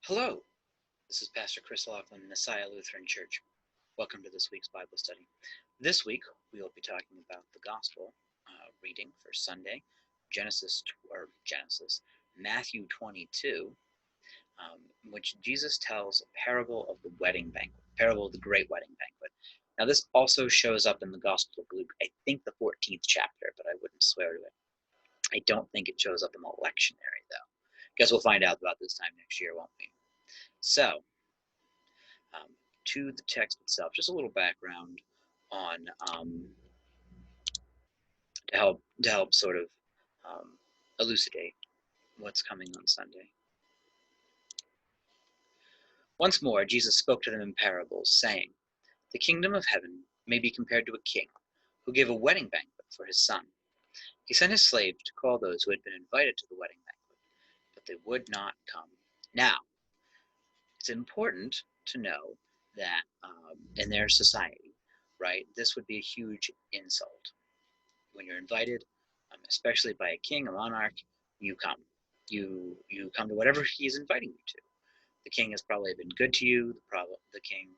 Hello, this is Pastor Chris Laughlin, Messiah Lutheran Church. Welcome to this week's Bible study. This week we will be talking about the Gospel reading for Sunday, Matthew 22, in which Jesus tells a parable of the wedding banquet, parable of the great wedding banquet. Now this also shows up in the Gospel of Luke, I think the 14th chapter, but I wouldn't swear to it. I don't think it shows up in the lectionary though. Guess we'll find out about this time next year, won't we? So, to the text itself, just a little background on to help sort of elucidate what's coming on Sunday. Once more, Jesus spoke to them in parables, saying, "The kingdom of heaven may be compared to a king who gave a wedding banquet for his son. He sent his slaves to call those who had been invited to the wedding banquet, but they would not come." Now, it's important to know that in their society, right, this would be a huge insult. When you're invited, especially by a king, a monarch, you come. You come to whatever he is inviting you to. The king has probably been good to you. The king,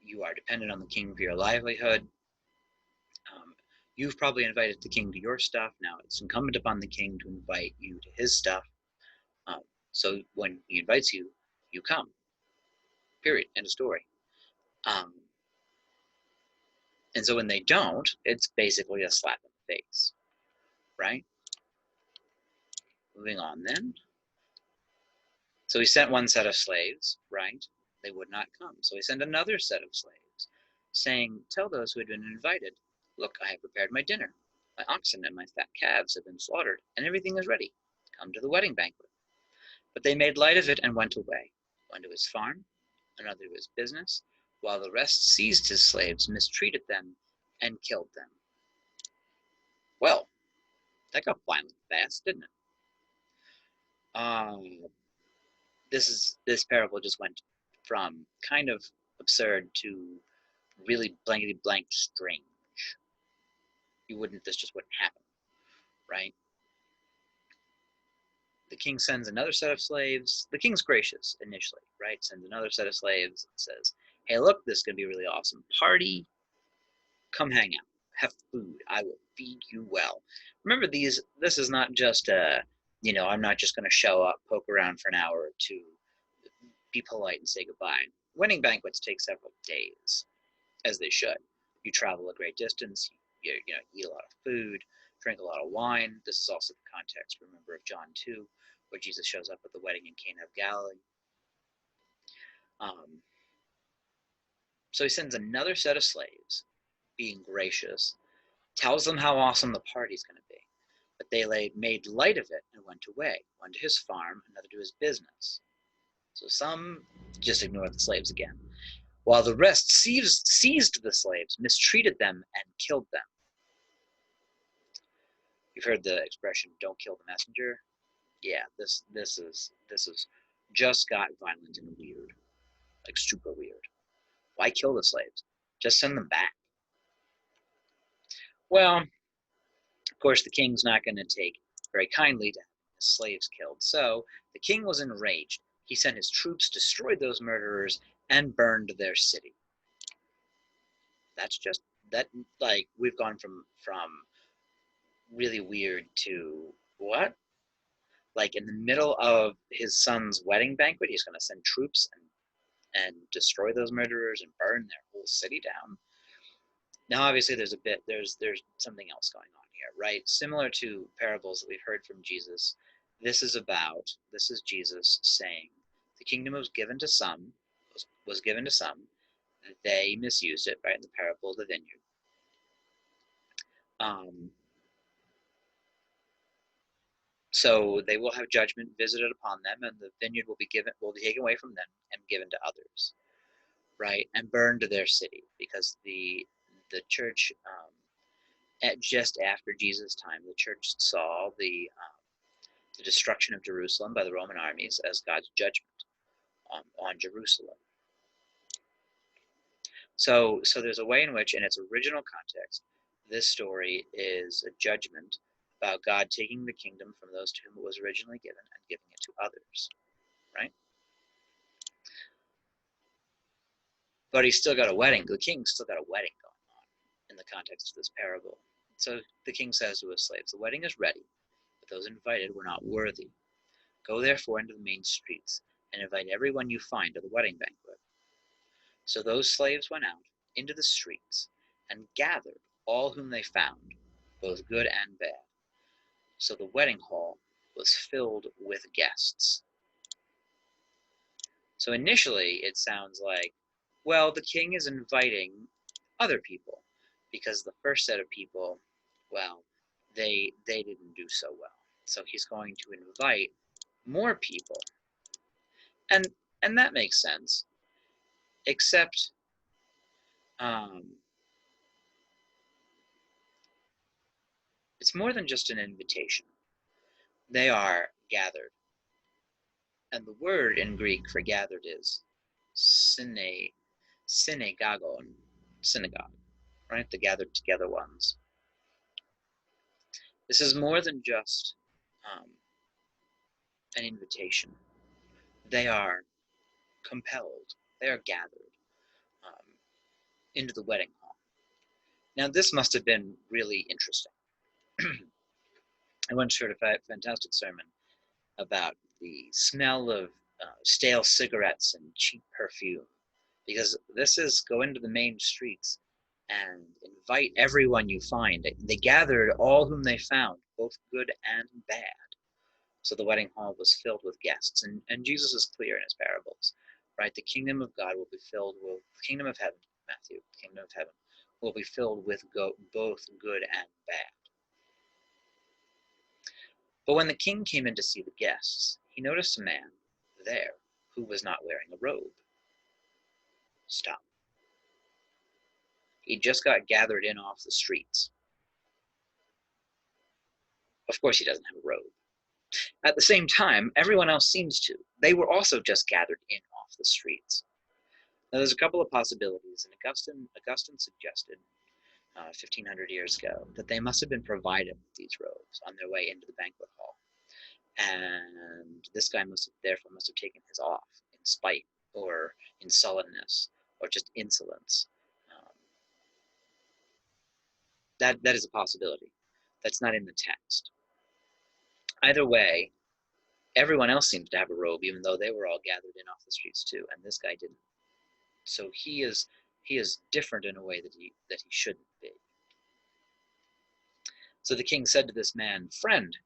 you are dependent on the king for your livelihood. You've probably invited the king to your stuff. Now it's incumbent upon the king to invite you to his stuff. So when he invites you, you come. Period. End of story. And so when they don't, it's basically a slap in the face, right? Moving on then. So he sent one set of slaves, right? They would not come. So he sent another set of slaves, saying, "Tell those who had been invited, look, I have prepared my dinner. My oxen and my fat calves have been slaughtered, and everything is ready. Come to the wedding banquet." But they made light of it and went away, one to his farm, another to his business, while the rest seized his slaves, mistreated them, and killed them. Well, that got violent fast, didn't it? This parable just went from kind of absurd to really blankety blank strange. This just wouldn't happen, right? The king sends another set of slaves. The king's gracious initially, right? Sends another set of slaves and says, "Hey, look, this is going to be a really awesome party. Come hang out. Have food. I will feed you well." Remember, this is not just I'm not just going to show up, poke around for an hour or two, be polite and say goodbye. Wedding banquets take several days, as they should. You travel a great distance, you eat a lot of food, drink a lot of wine. This is also the context, remember, of John 2, where Jesus shows up at the wedding in Cana of Galilee. So he sends another set of slaves, being gracious, tells them how awesome the party's going to be. But they made light of it and went away, one to his farm, another to his business. So some just ignored the slaves again, while the rest seized the slaves, mistreated them, and killed them. You've heard the expression "don't kill the messenger." Yeah, this is just got violent and weird, like super weird. Why kill the slaves? Just send them back. Well, of course, the king's not going to take very kindly to having his slaves killed. So the king was enraged. He sent his troops, destroyed those murderers, and burned their city. That's just that. Like, we've gone from really weird to what? Like, in the middle of his son's wedding banquet, he's going to send troops and destroy those murderers and burn their whole city down. Now, obviously, there's something else going on here, right? Similar to parables that we've heard from Jesus, this is Jesus saying the kingdom was given to some, they misused it, right? In the parable of the vineyard. So they will have judgment visited upon them, and the vineyard will be taken away from them and given to others, right? And burned to their city, because the church, just after Jesus' time, the church saw the destruction of Jerusalem by the Roman armies as God's judgment on Jerusalem. So there's a way in which, in its original context, this story is a judgment about God taking the kingdom from those to whom it was originally given and giving it to others. right? But he's still got a wedding. The king's still got a wedding going on in the context of this parable. So the king says to his slaves, "The wedding is ready, but those invited were not worthy. Go therefore into the main streets and invite everyone you find to the wedding banquet." So those slaves went out into the streets and gathered all whom they found, both good and bad. So the wedding hall was filled with guests. So initially it sounds like, well, the king is inviting other people because the first set of people, well, they didn't do so well. So he's going to invite more people. And and that makes sense. Except um, it's more than just an invitation. They are gathered. And the word in Greek for gathered is synagogon, synagogue, right? The gathered together ones. This is more than just um, an invitation. They are compelled, they are gathered um, into the wedding hall. Now, this must have been really interesting. I once heard a fantastic sermon about the smell of stale cigarettes and cheap perfume, because this is go into the main streets and invite everyone you find. They gathered all whom they found, both good and bad. So the wedding hall was filled with guests. And Jesus is clear in his parables, right? The kingdom of God will be filled with the kingdom of heaven, Matthew, the kingdom of heaven will be filled with both good and bad. But when the king came in to see the guests, he noticed a man there who was not wearing a robe. Stop. He just got gathered in off the streets. Of course, he doesn't have a robe. At the same time, everyone else seems to. They were also just gathered in off the streets. Now, there's a couple of possibilities, and Augustine suggested 1,500 years ago that they must have been provided with these robes on their way into the banquet hall. And this guy therefore must have taken his off in spite or in sullenness or just insolence. Um, that is a possibility. That's not in the text. Either way, everyone else seems to have a robe, even though they were all gathered in off the streets too, and this guy didn't. So he is different in a way that he shouldn't be. So the king said to this man, "Friend,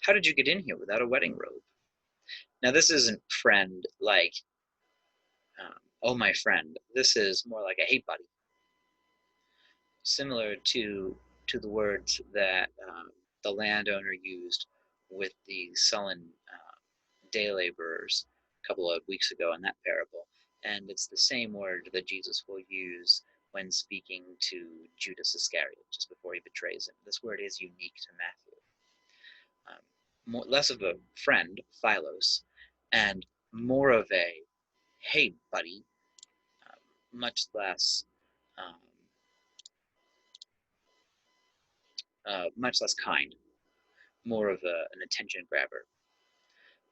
how did you get in here without a wedding robe?" Now this isn't friend like, oh my friend. This is more like a hey buddy, similar to the words that the landowner used with the sullen day laborers a couple of weeks ago in that parable. And it's the same word that Jesus will use when speaking to Judas Iscariot just before he betrays him. This word is unique to Matthew. Less of a friend, Philos, and more of a hey buddy, much less um, much less kind, more of an attention grabber.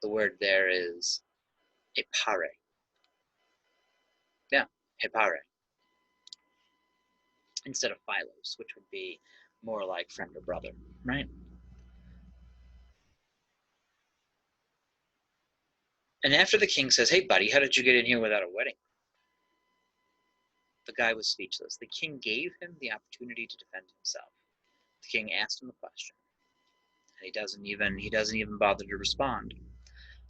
The word there is hepare. Yeah, hepare. Instead of Philos, which would be more like friend or brother, right? And after the king says, "Hey buddy, how did you get in here without a wedding?" The guy was speechless. The king gave him the opportunity to defend himself. The king asked him a question, and he doesn't even bother to respond.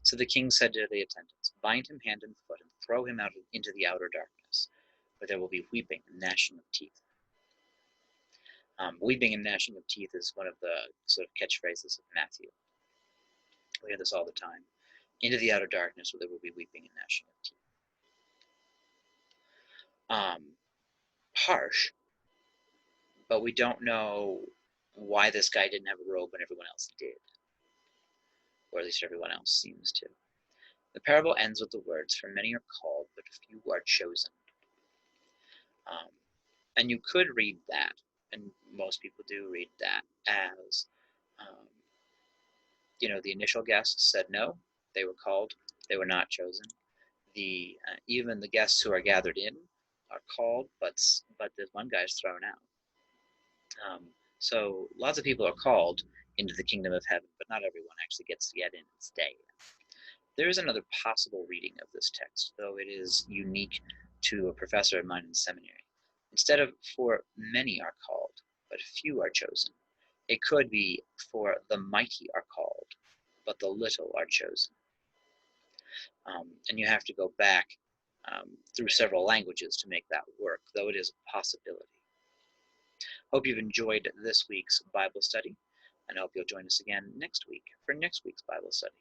So the king said to the attendants, "Bind him hand and foot and throw him out into the outer darkness, where there will be weeping and gnashing of teeth." Weeping and gnashing of teeth is one of the sort of catchphrases of Matthew. We hear this all the time. Into the outer darkness where there will be weeping and gnashing of teeth. Harsh, but we don't know why this guy didn't have a robe and everyone else did. Or at least everyone else seems to. The parable ends with the words, "For many are called, but few are chosen." And you could read that, and most people do read that as, the initial guests said no, They were called, they were not chosen. Even the guests who are gathered in are called, but this one guy's thrown out. So lots of people are called into the kingdom of heaven, but not everyone actually gets to get in and stay. There is another possible reading of this text, though it is unique to a professor of mine in seminary. Instead of "for many are called, but few are chosen," it could be "for the mighty are called, but the little are chosen." And you have to go back through several languages to make that work, though it is a possibility. Hope you've enjoyed this week's Bible study, and I hope you'll join us again next week for next week's Bible study.